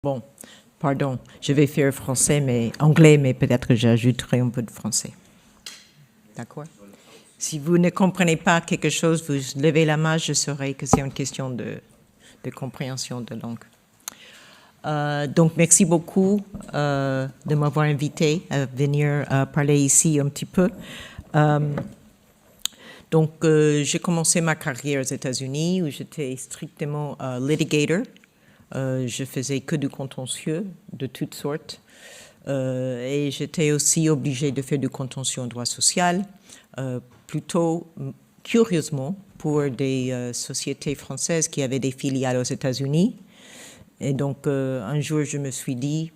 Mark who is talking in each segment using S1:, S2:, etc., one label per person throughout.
S1: Bon, pardon, je vais faire anglais, mais peut-être j'ajouterai un peu de français. D'accord? Si vous ne comprenez pas quelque chose, vous levez la main, je saurai que c'est une question de compréhension de langue. Donc, merci beaucoup de m'avoir invité à venir parler ici un petit peu. Donc, j'ai commencé ma carrière aux États-Unis où j'étais strictement litigator. Je faisais que du contentieux de toutes sortes. Et j'étais aussi obligée de faire du contentieux en droit social, plutôt curieusement pour des sociétés françaises qui avaient des filiales aux États-Unis. Et donc, un jour, je me suis dit,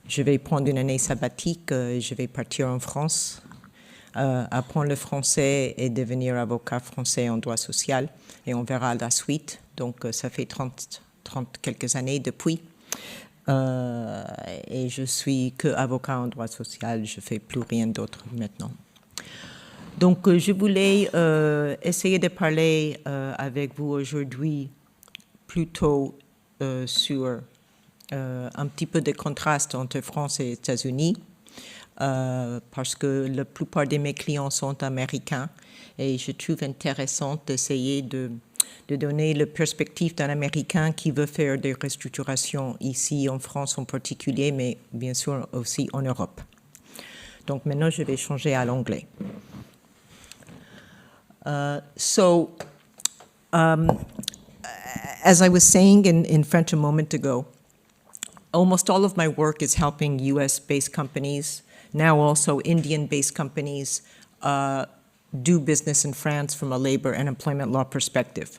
S1: je vais prendre une année sabbatique, je vais partir en France, apprendre le français et devenir avocat français en droit social. Et on verra la suite. Donc, ça fait 30 quelques années depuis. Et je suis que avocat en droit social, je ne fais plus rien d'autre maintenant. Donc, je voulais essayer de parler avec vous aujourd'hui plutôt sur un petit peu de contraste entre France et États-Unis, parce que la plupart de mes clients sont américains et je trouve intéressant d'essayer de donner la perspective d'un Américain qui veut faire des restructurations ici en France en particulier, mais bien sûr aussi en Europe. Donc maintenant, je vais changer à l'anglais. As I was saying in French a moment ago, almost all of my work is helping US-based companies, now also Indian-based companies, do business in France from a labor and employment law perspective.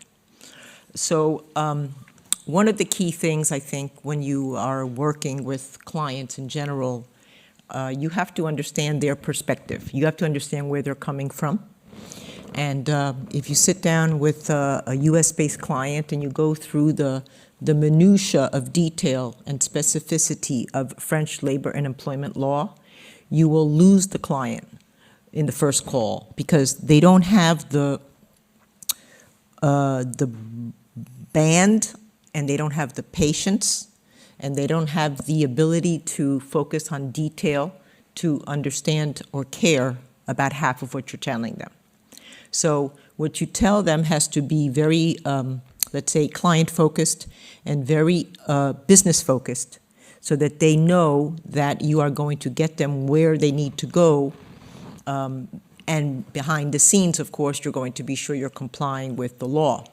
S1: So one of the key things, I think, when you are working with clients in general, you have to understand their perspective. You have to understand where they're coming from. And if you sit down with a US-based client and you go through the minutiae of detail and specificity of French labor and employment law, you will lose the client in the first call because they don't have the band, and they don't have the patience, and they don't have the ability to focus on detail to understand or care about half of what you're telling them. So what you tell them has to be very, let's say, client-focused and very business-focused so that they know that you are going to get them where they need to go. And behind the scenes, of course, you're going to be sure you're complying with the law.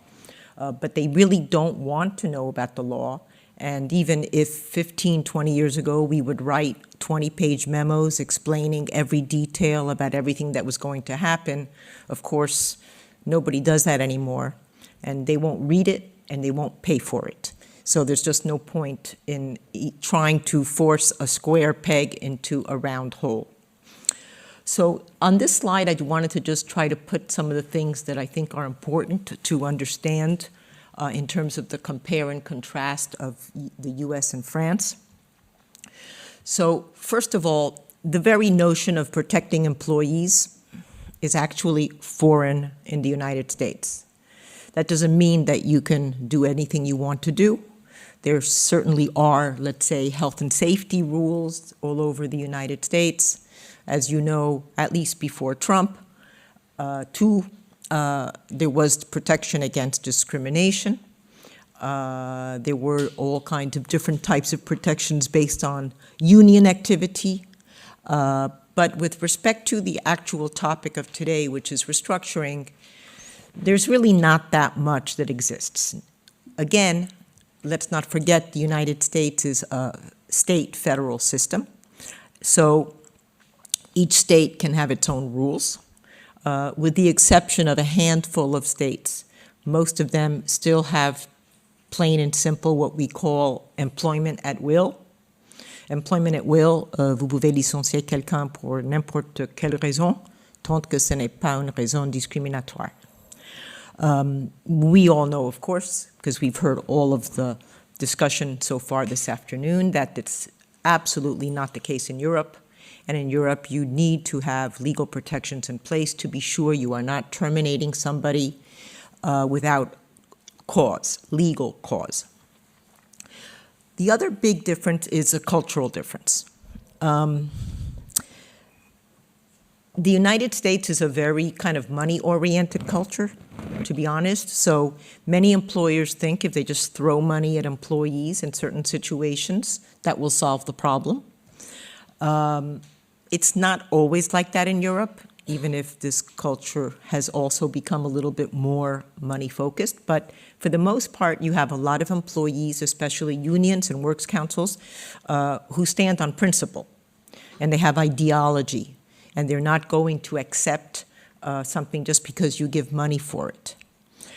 S1: But they really don't want to know about the law. And even if 15, 20 years ago, we would write 20-page memos explaining every detail about everything that was going to happen, of course, nobody does that anymore. And they won't read it, and they won't pay for it. So there's just no point in trying to force a square peg into a round hole. So on this slide, I wanted to just try to put some of the things that I think are important to understand in terms of the compare and contrast of the US and France. So first of all, the very notion of protecting employees is actually foreign in the United States. That doesn't mean that you can do anything you want to do. There certainly are, let's say, health and safety rules all over the United States. As you know, at least before Trump, there was protection against discrimination. There were all kinds of different types of protections based on union activity. But with respect to the actual topic of today, which is restructuring, there's really not that much that exists. Again, let's not forget the United States is a state federal system. So each state can have its own rules, with the exception of a handful of states. Most of them still have plain and simple what we call employment at will. Employment at will, vous pouvez licencier quelqu'un pour n'importe quelle raison, tant que ce n'est pas une raison discriminatoire. We all know, of course, because we've heard all of the discussion so far this afternoon, that it's absolutely not the case in Europe. And in Europe, you need to have legal protections in place to be sure you are not terminating somebody without cause, legal cause. The other big difference is a cultural difference. The United States is a very kind of money-oriented culture, to be honest. So many employers think if they just throw money at employees in certain situations, that will solve the problem. It's not always like that in Europe, even if this culture has also become a little bit more money-focused. But for the most part, you have a lot of employees, especially unions and works councils, who stand on principle, and they have ideology, and they're not going to accept something just because you give money for it.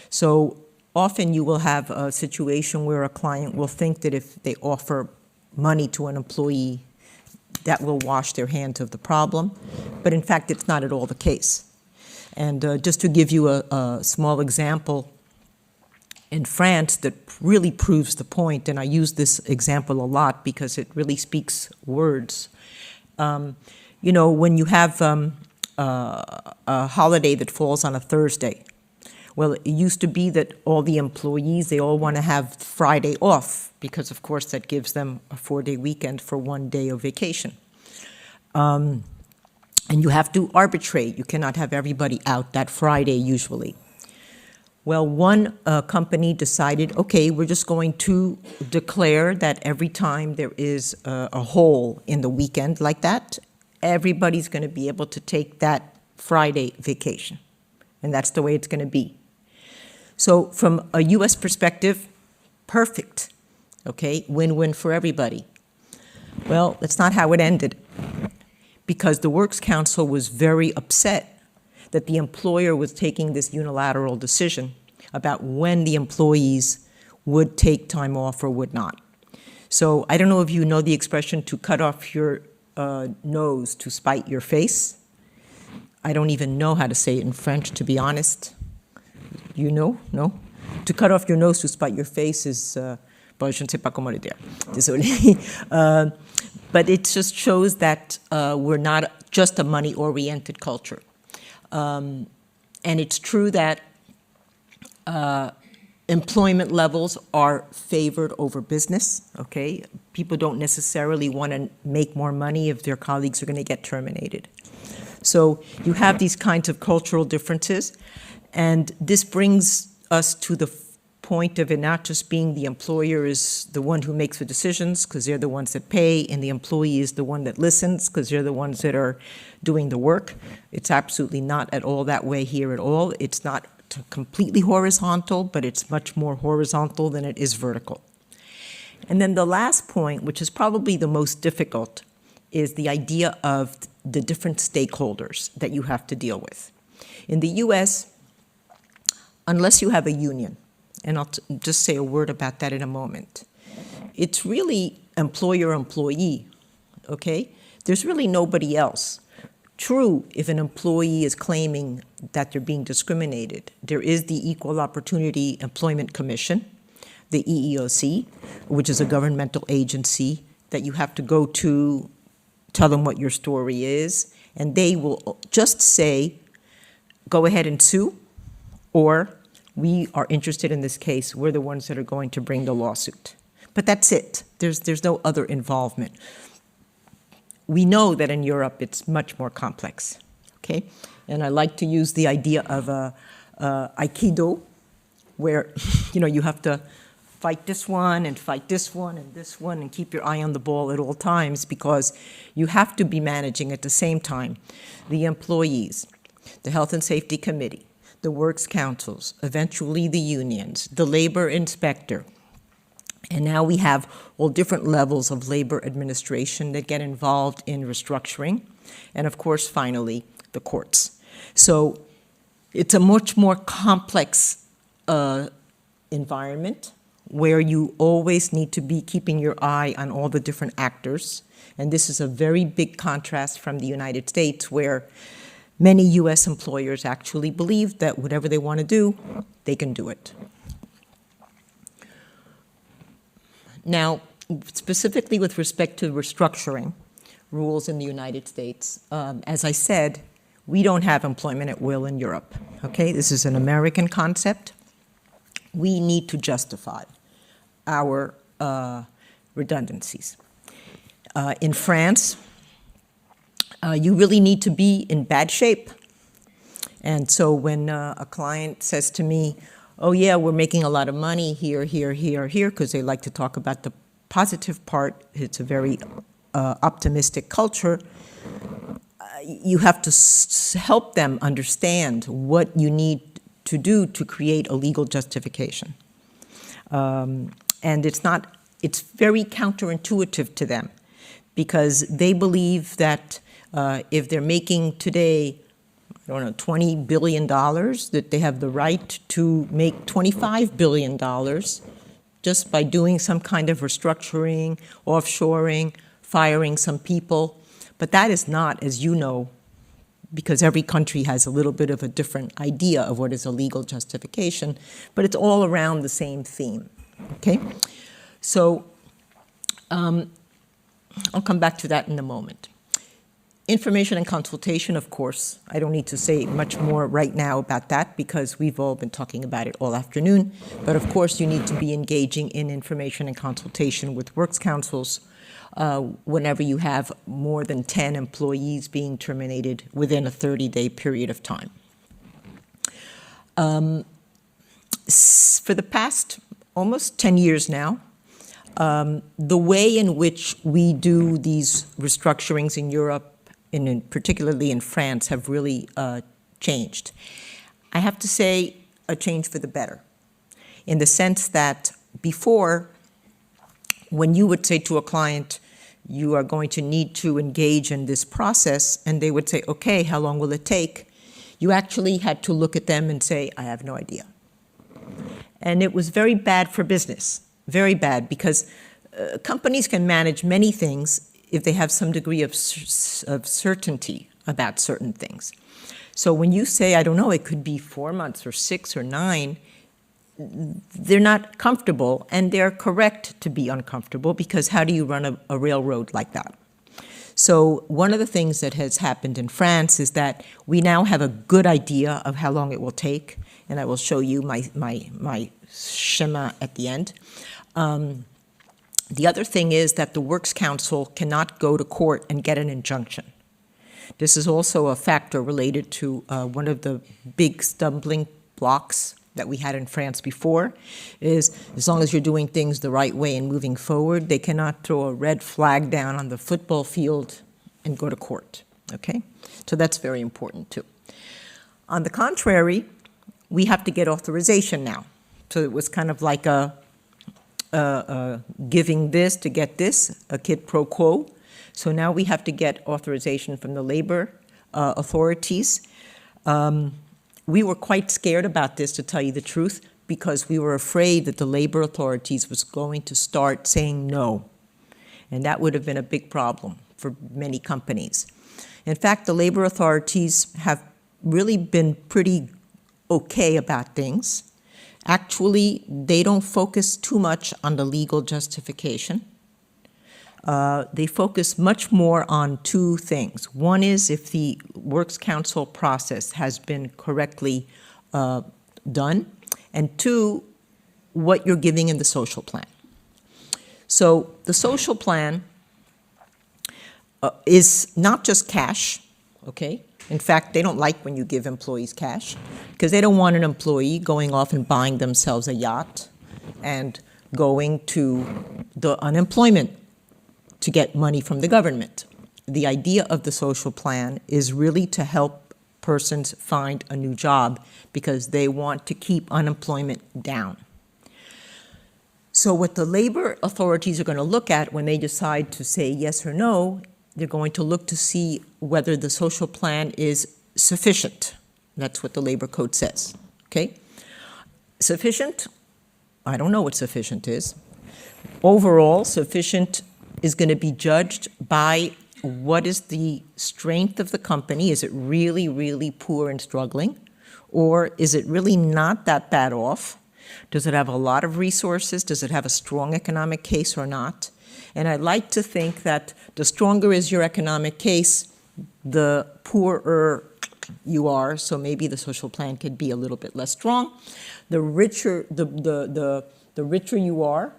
S1: So often you will have a situation where a client will think that if they offer money to an employee, that will wash their hands of the problem. But in fact, it's not at all the case. And just to give you a small example, in France that really proves the point, and I use this example a lot because it really speaks words. You know, when you have a holiday that falls on a Thursday, well, it used to be that all the employees, they all want to have Friday off because, of course, that gives them a 4-day weekend for 1 day of vacation. And you have to arbitrate. You cannot have everybody out that Friday usually. Well, one company decided, okay, we're just going to declare that every time there is a hole in the weekend like that, everybody's going to be able to take that Friday vacation. And that's the way it's going to be. So from a U.S. perspective, perfect, okay, win-win for everybody. Well, that's not how it ended, because the Works Council was very upset that the employer was taking this unilateral decision about when the employees would take time off or would not. So I don't know if you know the expression to cut off your nose to spite your face. I don't even know how to say it in French, to be honest. You know? No? To cut off your nose to spite your face is, bon, je ne sais pas comment le dire. Désolé. But it just shows that we're not just a money-oriented culture. And it's true that employment levels are favored over business, okay? People don't necessarily want to make more money if their colleagues are going to get terminated. So you have these kinds of cultural differences, and this brings us to the point of it not just being the employer is the one who makes the decisions because they're the ones that pay, and the employee is the one that listens because they're the ones that are doing the work. It's absolutely not at all that way here at all. It's not completely horizontal, but it's much more horizontal than it is vertical. And then the last point, which is probably the most difficult, is the idea of the different stakeholders that you have to deal with. In the US, unless you have a union, and I'll just say a word about that in a moment, it's really employer-employee, okay? There's really nobody else. True, if an employee is claiming that they're being discriminated, there is the Equal Opportunity Employment Commission, the EEOC, which is a governmental agency that you have to go to, tell them what your story is, and they will just say, go ahead and sue, or we are interested in this case, we're the ones that are going to bring the lawsuit. But that's it. There's no other involvement. We know that in Europe it's much more complex, okay? And I like to use the idea of Aikido, where you have to fight this one and fight this one and this one and keep your eye on the ball at all times, because you have to be managing at the same time the employees, the Health and Safety Committee, the works councils, eventually the unions, the labor inspector. And now we have all different levels of labor administration that get involved in restructuring. And of course, finally, the courts. So it's a much more complex environment where you always need to be keeping your eye on all the different actors. And this is a very big contrast from the United States, where many US employers actually believe that whatever they want to do, they can do it. Now, specifically with respect to restructuring rules in the United States, as I said, we don't have employment at will in Europe, okay? This is an American concept. We need to justify our redundancies. In France, you really need to be in bad shape. And so when a client says to me, oh yeah, we're making a lot of money here, here, here, here, because they like to talk about the positive part, it's a very optimistic culture, you have to help them understand what you need to do to create a legal justification. And it's very counterintuitive to them, because they believe that if they're making today, I don't know, $20 billion, that they have the right to make $25 billion just by doing some kind of restructuring, offshoring, firing some people. But that is not, as you know, because every country has a little bit of a different idea of what is a legal justification, but it's all around the same theme, okay? So I'll come back to that in a moment. Information and consultation, of course, I don't need to say much more right now about that because we've all been talking about it all afternoon. But of course, you need to be engaging in information and consultation with works councils whenever you have more than 10 employees being terminated within a 30-day period of time. For the past almost 10 years now, the way in which we do these restructurings in Europe, and particularly in France, have really changed. I have to say a change for the better, in the sense that before, when you would say to a client, you are going to need to engage in this process, and they would say, okay, how long will it take? You actually had to look at them and say, I have no idea. And it was very bad for business, very bad, because companies can manage many things if they have some degree of certainty about certain things. So when you say, I don't know, it could be 4 months or 6 or 9, they're not comfortable, and they're correct to be uncomfortable, because how do you run a railroad like that? So one of the things that has happened in France is that we now have a good idea of how long it will take, and I will show you my schema at the end. The other thing is that the Works Council cannot go to court and get an injunction. This is also a factor related to one of the big stumbling blocks that we had in France before, is as long as you're doing things the right way and moving forward, they cannot throw a red flag down on the football field and go to court, okay? So that's very important too. On the contrary, we have to get authorization now. So it was kind of like giving this to get this, a quid pro quo. So now we have to get authorization from the labor authorities. We were quite scared about this, to tell you the truth, because we were afraid that the labor authorities was going to start saying no. And that would have been a big problem for many companies. In fact, the labor authorities have really been pretty okay about things. Actually, they don't focus too much on the legal justification. They focus much more on two things. One is if the Works Council process has been correctly done, and two, what you're giving in the social plan. So the social plan is not just cash, okay? In fact, they don't like when you give employees cash, because they don't want an employee going off and buying themselves a yacht and going to the unemployment to get money from the government. The idea of the social plan is really to help persons find a new job, because they want to keep unemployment down. So what the labor authorities are going to look at when they decide to say yes or no, they're going to look to see whether the social plan is sufficient. That's what the labor code says, okay? Sufficient? I don't know what sufficient is. Overall, sufficient is going to be judged by what is the strength of the company. Is it really, really poor and struggling? Or is it really not that bad off? Does it have a lot of resources? Does it have a strong economic case or not? And I like to think that the stronger is your economic case, the poorer you are, so maybe the social plan could be a little bit less strong. The richer, the richer you are,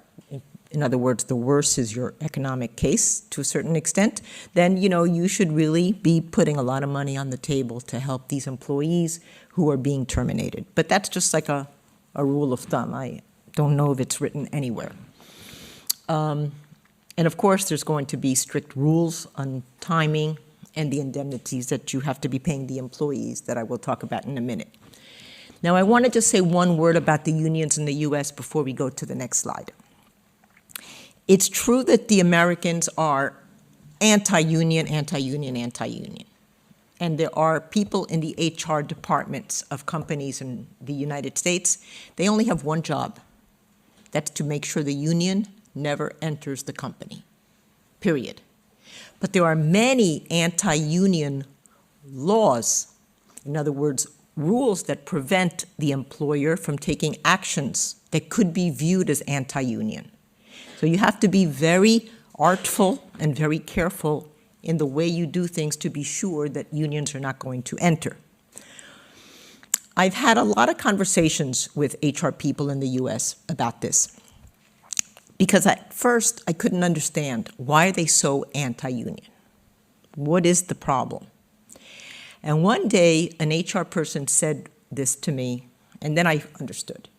S1: in other words, the worse is your economic case to a certain extent, then, you should really be putting a lot of money on the table to help these employees who are being terminated. But that's just like a rule of thumb. I don't know if it's written anywhere. And of course, there's going to be strict rules on timing and the indemnities that you have to be paying the employees that I will talk about in a minute. Now, I wanted to say one word about the unions in the U.S. before we go to the next slide. It's true that the Americans are anti-union, anti-union, anti-union. And there are people in the HR departments of companies in the United States, they only have one job. That's to make sure the union never enters the company, period. But there are many anti-union laws, in other words, rules that prevent the employer from taking actions that could be viewed as anti-union. So you have to be very artful and very careful in the way you do things to be sure that unions are not going to enter. I've had a lot of conversations with HR people in the US about this, because at first I couldn't understand why are they so anti-union? What is the problem? And one day an HR person said this to me, and then I understood.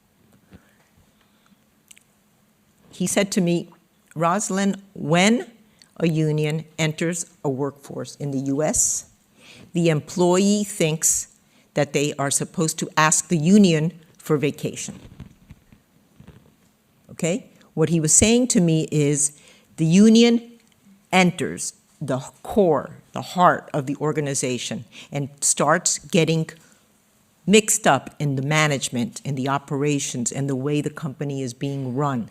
S1: He said to me, Roselyn, when a union enters a workforce in the US, the employee thinks that they are supposed to ask the union for vacation. Okay? What he was saying to me is the union enters the core, the heart of the organization and starts getting mixed up in the management, in the operations, and the way the company is being run,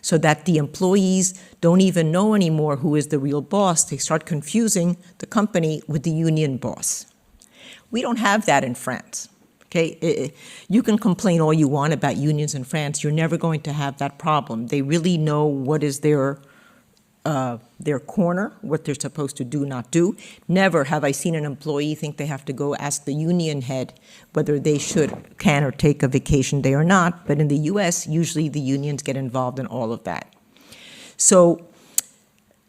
S1: so that the employees don't even know anymore who is the real boss. They start confusing the company with the union boss. We don't have that in France. Okay? You can complain all you want about unions in France. You're never going to have that problem. They really know what is their corner, what they're supposed to do, not do. Never have I seen an employee think they have to go ask the union head whether they can or take a vacation day or not. But in the US, usually the unions get involved in all of that. So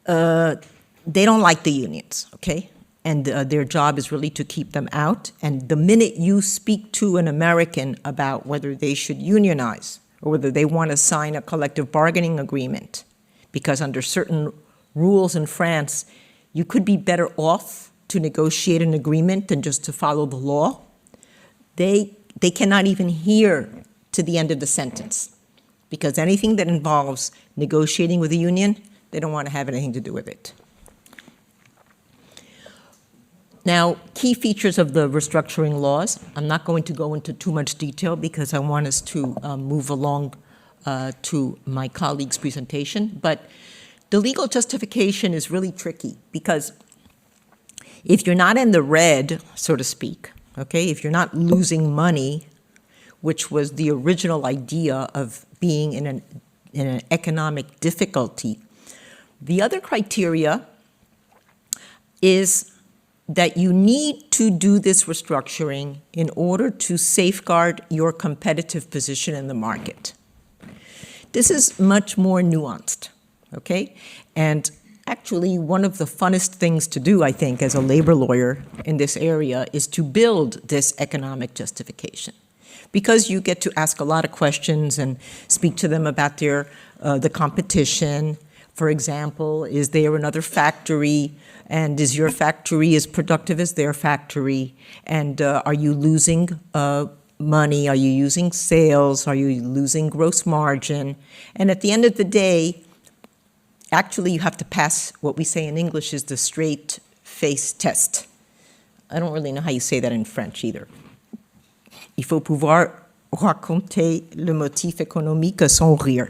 S1: they don't like the unions, okay? And their job is really to keep them out. And the minute you speak to an American about whether they should unionize or whether they want to sign a collective bargaining agreement, because under certain rules in France, you could be better off to negotiate an agreement than just to follow the law, they cannot even hear to the end of the sentence, because anything that involves negotiating with a union, they don't want to have anything to do with it. Now, key features of the restructuring laws. I'm not going to go into too much detail because I want us to move along to my colleague's presentation, but the legal justification is really tricky because if you're not in the red, so to speak, okay, if you're not losing money, which was the original idea of being in an economic difficulty, the other criteria is that you need to do this restructuring in order to safeguard your competitive position in the market. This is much more nuanced, okay? And actually, one of the funnest things to do, I think, as a labor lawyer in this area is to build this economic justification, because you get to ask a lot of questions and speak to them about the competition. For example, is there another factory, and is your factory as productive as their factory? And are you losing money? Are you using sales? Are you losing gross margin? And at the end of the day, actually you have to pass what we say in English is the straight face test. I don't really know how you say that in French either. Il faut pouvoir raconter le motif économique sans rire.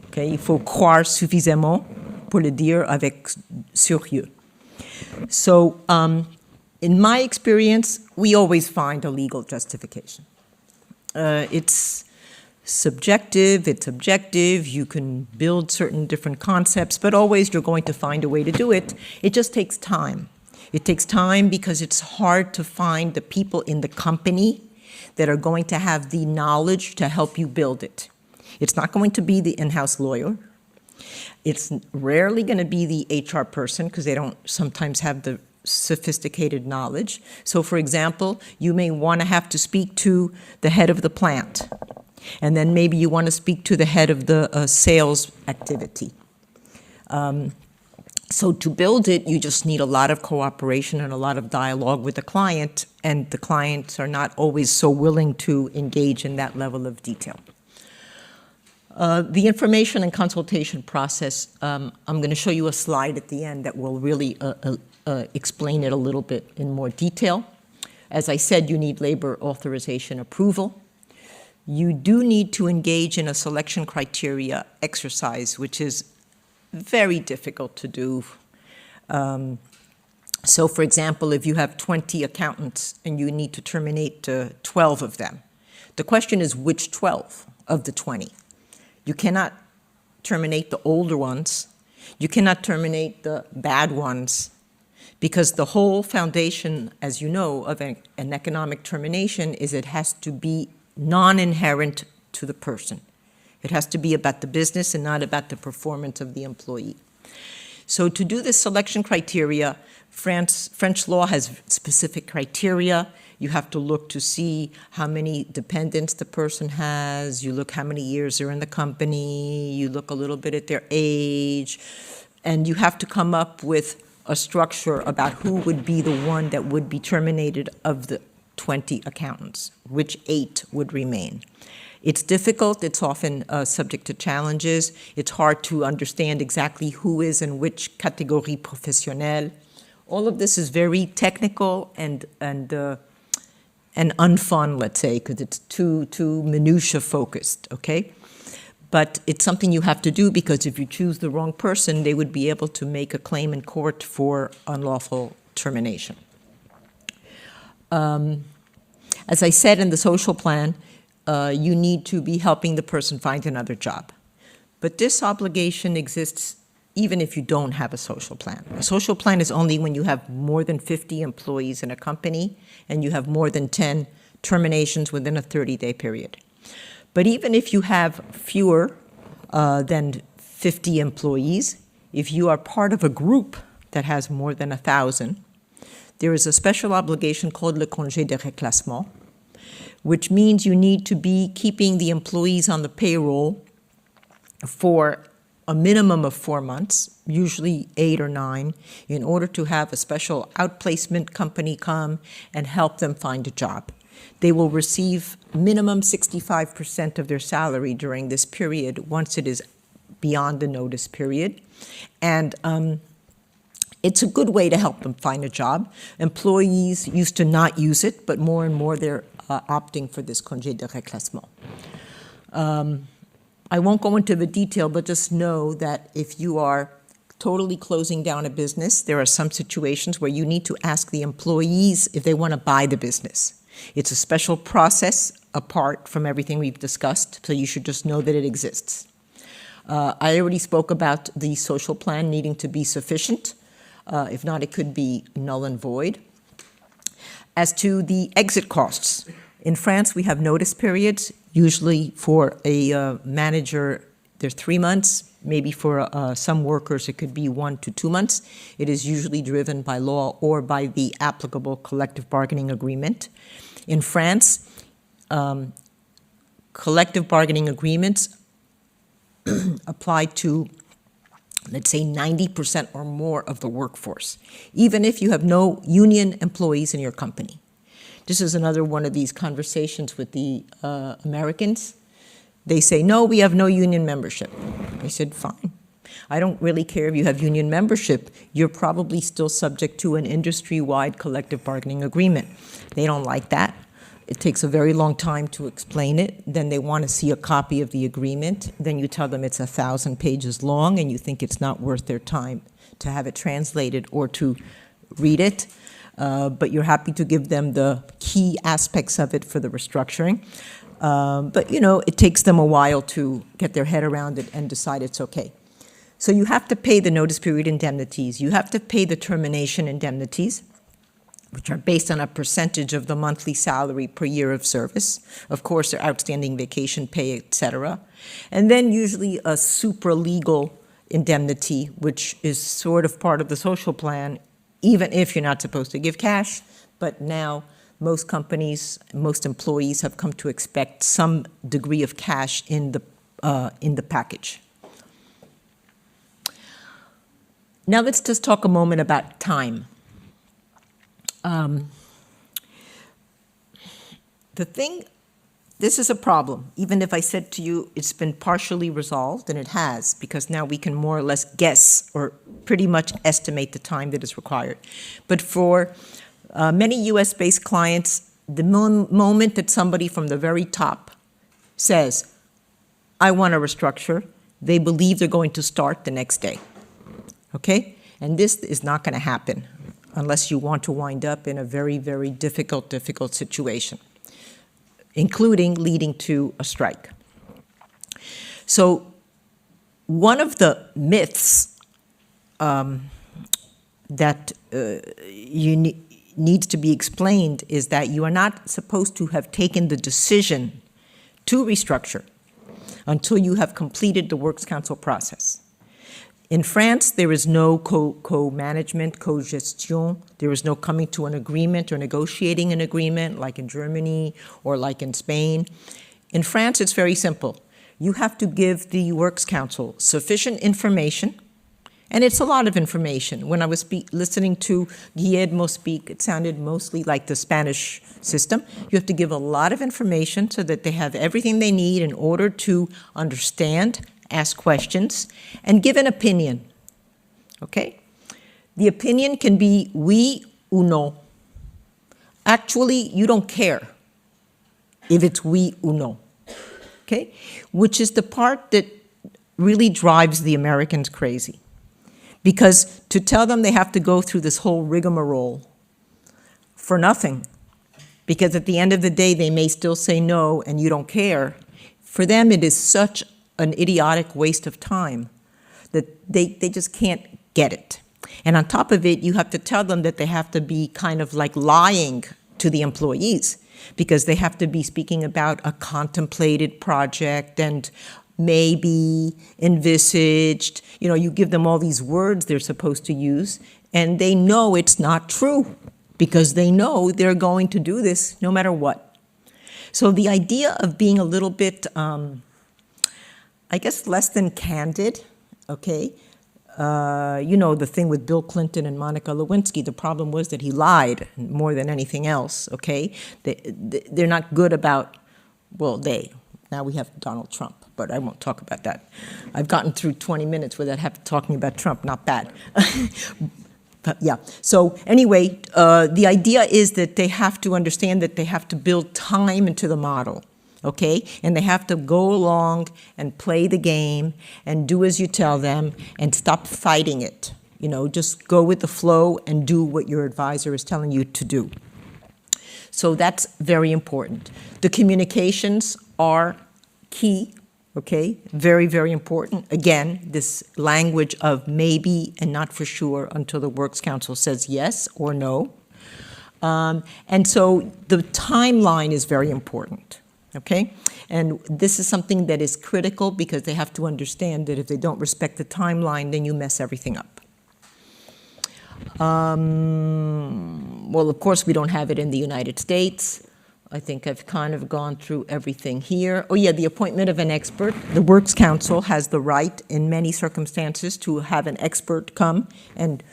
S1: Okay? Il faut croire suffisamment pour le dire avec sérieux. So, in my experience, we always find a legal justification. It's subjective, it's objective, you can build certain different concepts, but always you're going to find a way to do it. It just takes time. It takes time because it's hard to find the people in the company that are going to have the knowledge to help you build it. It's not going to be the in-house lawyer. It's rarely going to be the HR person because they don't sometimes have the sophisticated knowledge. So, for example, you may want to have to speak to the head of the plant, and then maybe you want to speak to the head of the sales activity. So to build it, you just need a lot of cooperation and a lot of dialogue with the client, and the clients are not always so willing to engage in that level of detail. The information and consultation process, I'm going to show you a slide at the end that will really explain it a little bit in more detail. As I said, you need labor authorization approval. You do need to engage in a selection criteria exercise, which is very difficult to do. So, for example, if you have 20 accountants and you need to terminate 12 of them, the question is which 12 of the 20? You cannot terminate the older ones. You cannot terminate the bad ones, because the whole foundation, as you know, of an economic termination is it has to be non-inherent to the person. It has to be about the business and not about the performance of the employee. So to do this selection criteria, French law has specific criteria. You have to look to see how many dependents the person has. You look how many years they're in the company. You look a little bit at their age. And you have to come up with a structure about who would be the one that would be terminated of the 20 accountants, which 8 would remain. It's difficult. It's often subject to challenges. It's hard to understand exactly who is in which catégorie professionnelle. All of this is very technical and unfun, let's say, because it's too minutia focused, okay? But it's something you have to do, because if you choose the wrong person, they would be able to make a claim in court for unlawful termination. As I said, in the social plan, you need to be helping the person find another job. But this obligation exists even if you don't have a social plan. A social plan is only when you have more than 50 employees in a company and you have more than 10 terminations within a 30-day period. But even if you have fewer than 50 employees, if you are part of a group that has more than 1,000, there is a special obligation called le congé de reclassement, which means you need to be keeping the employees on the payroll for a minimum of 4 months, usually 8 or 9, in order to have a special outplacement company come and help them find a job. They will receive minimum 65% of their salary during this period once it is beyond the notice period. And it's a good way to help them find a job. Employees used to not use it, but more and more they're opting for this congé de reclassement. I won't go into the detail, but just know that if you are totally closing down a business, there are some situations where you need to ask the employees if they want to buy the business. It's a special process apart from everything we've discussed, so you should just know that it exists. I already spoke about the social plan needing to be sufficient. If not, it could be null and void. As to the exit costs, in France, we have notice periods. Usually for a manager, there's 3 months. Maybe for some workers, it could be 1 to 2 months. It is usually driven by law or by the applicable collective bargaining agreement. In France, collective bargaining agreements apply to, let's say, 90% or more of the workforce, even if you have no union employees in your company. This is another one of these conversations with the Americans. They say, no, we have no union membership. I said, fine. I don't really care if you have union membership. You're probably still subject to an industry-wide collective bargaining agreement. They don't like that. It takes a very long time to explain it. Then they want to see a copy of the agreement. Then you tell them it's 1,000 pages long and you think it's not worth their time to have it translated or to read it. But you're happy to give them the key aspects of it for the restructuring. But, you know, it takes them a while to get their head around it and decide it's okay. So you have to pay the notice period indemnities. You have to pay the termination indemnities, which are based on a percentage of the monthly salary per year of service. Of course, their outstanding vacation pay, etc. And then usually a supra-legal indemnity, which is sort of part of the social plan, even if you're not supposed to give cash. But now most companies, most employees have come to expect some degree of cash in the package. Now let's just talk a moment about time. This is a problem. Even if I said to you it's been partially resolved, and it has, because now we can more or less guess or pretty much estimate the time that is required. But for many US-based clients, the moment that somebody from the very top says, I want to restructure, they believe they're going to start the next day. Okay? And this is not going to happen unless you want to wind up in a very, very difficult situation, including leading to a strike. So one of the myths that needs to be explained is that you are not supposed to have taken the decision to restructure until you have completed the Works Council process. In France, there is no co-management, co-gestion. There is no coming to an agreement or negotiating an agreement like in Germany or like in Spain. In France, it's very simple. You have to give the Works Council sufficient information, and it's a lot of information. When I was listening to Guillermo speak, it sounded mostly like the Spanish system. You have to give a lot of information so that they have everything they need in order to understand, ask questions, and give an opinion, okay? The opinion can be oui or no. Actually, you don't care if it's oui or no, okay? Which is the part that really drives the Americans crazy. Because to tell them they have to go through this whole rigmarole for nothing, because at the end of the day, they may still say no and you don't care, for them it is such an idiotic waste of time that they just can't get it. And on top of it, you have to tell them that they have to be kind of like lying to the employees, because they have to be speaking about a contemplated project and maybe, envisaged. You know, you give them all these words they're supposed to use, and they know it's not true, because they know they're going to do this no matter what. So the idea of being a little bit, I guess, less than candid, okay? You know, the thing with Bill Clinton and Monica Lewinsky, the problem was that he lied more than anything else, okay? They're not good about, well, now we have Donald Trump, but I won't talk about that. I've gotten through 20 minutes without talking about Trump, not bad. But yeah, so anyway, the idea is that they have to understand that they have to build time into the model. Okay, and they have to go along and play the game and do as you tell them and stop fighting it. You know, just go with the flow and do what your advisor is telling you to do. So that's very important. The communications are key, okay? Very, very important. Again, this language of maybe and not for sure until the Works Council says yes or no. And so the timeline is very important. Okay? And this is something that is critical, because they have to understand that if they don't respect the timeline, then you mess everything up. Well, of course, we don't have it in the United States. I think I've kind of gone through everything here. Oh yeah, the appointment of an expert. The Works Council has the right in many circumstances to have an expert come and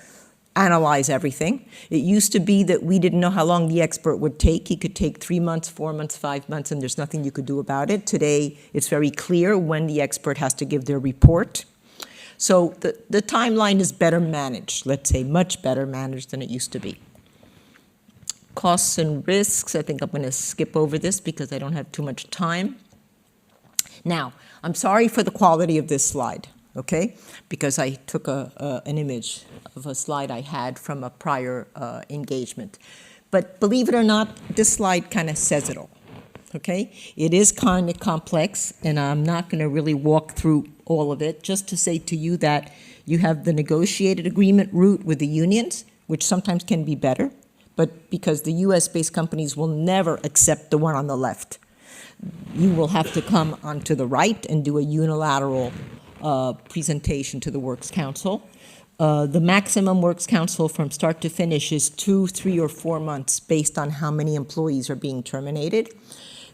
S1: analyze everything. It used to be that we didn't know how long the expert would take. He could take 3 months, 4 months, 5 months, and there's nothing you could do about it. Today, it's very clear when the expert has to give their report. So the timeline is better managed, let's say, much better managed than it used to be. Costs and risks, I think I'm going to skip over this because I don't have too much time. Now, I'm sorry for the quality of this slide, okay? Because I took an image of a slide I had from a prior engagement. But believe it or not, this slide kind of says it all, okay? It is kind of complex, and I'm not going to really walk through all of it, just to say to you that you have the negotiated agreement route with the unions, which sometimes can be better, but because the US-based companies will never accept the one on the left. You will have to come onto the right and do a unilateral presentation to the Works Council. The maximum Works Council from start to finish is 2, 3, or 4 months based on how many employees are being terminated.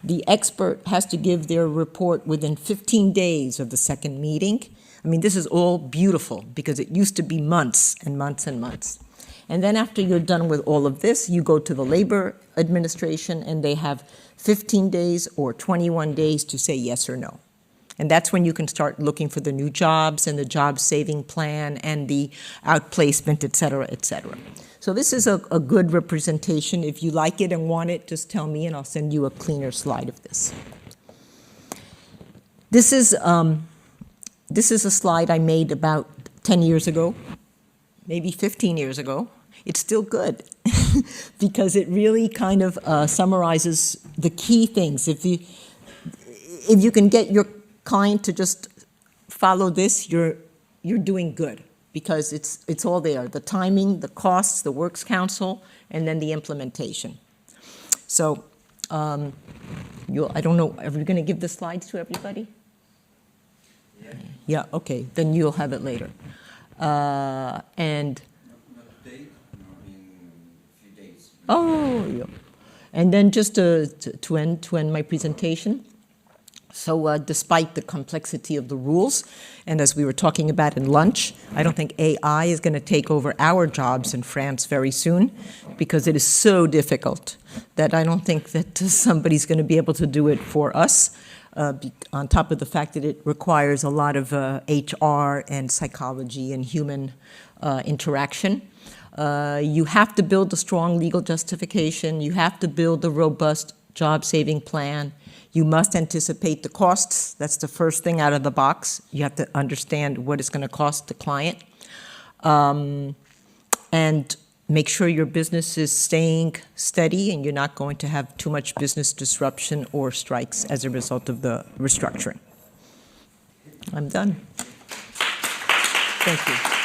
S1: The expert has to give their report within 15 days of the second meeting. I mean, this is all beautiful because it used to be months and months and months. And then after you're done with all of this, you go to the Labor Administration and they have 15 days or 21 days to say yes or no. And that's when you can start looking for the new jobs and the job saving plan and the outplacement, et cetera, et cetera. So this is a good representation. If you like it and want it, just tell me and I'll send you a cleaner slide of this. This is a slide I made about 10 years ago, maybe 15 years ago. It's still good because it really kind of summarizes the key things. If you can get your client to just follow this, you're doing good because it's all there. The timing, the costs, the Works Council, and then the implementation. So I don't know, are we going to give the slides to everybody? Yeah, okay, then you'll have it later. And
S2: not today, no, in a few days.
S1: Oh, yeah. And then just to end my presentation, so despite the complexity of the rules, and as we were talking about in lunch, I don't think AI is going to take over our jobs in France very soon because it is so difficult that I don't think that somebody's going to be able to do it for us, on top of the fact that it requires a lot of HR and psychology and human interaction. You have to build a strong legal justification. You have to build a robust job-saving plan. You must anticipate the costs. That's the first thing out of the box. You have to understand what it's going to cost the client. And make sure your business is staying steady and you're not going to have too much business disruption or strikes as a result of the restructuring. I'm done. Thank you.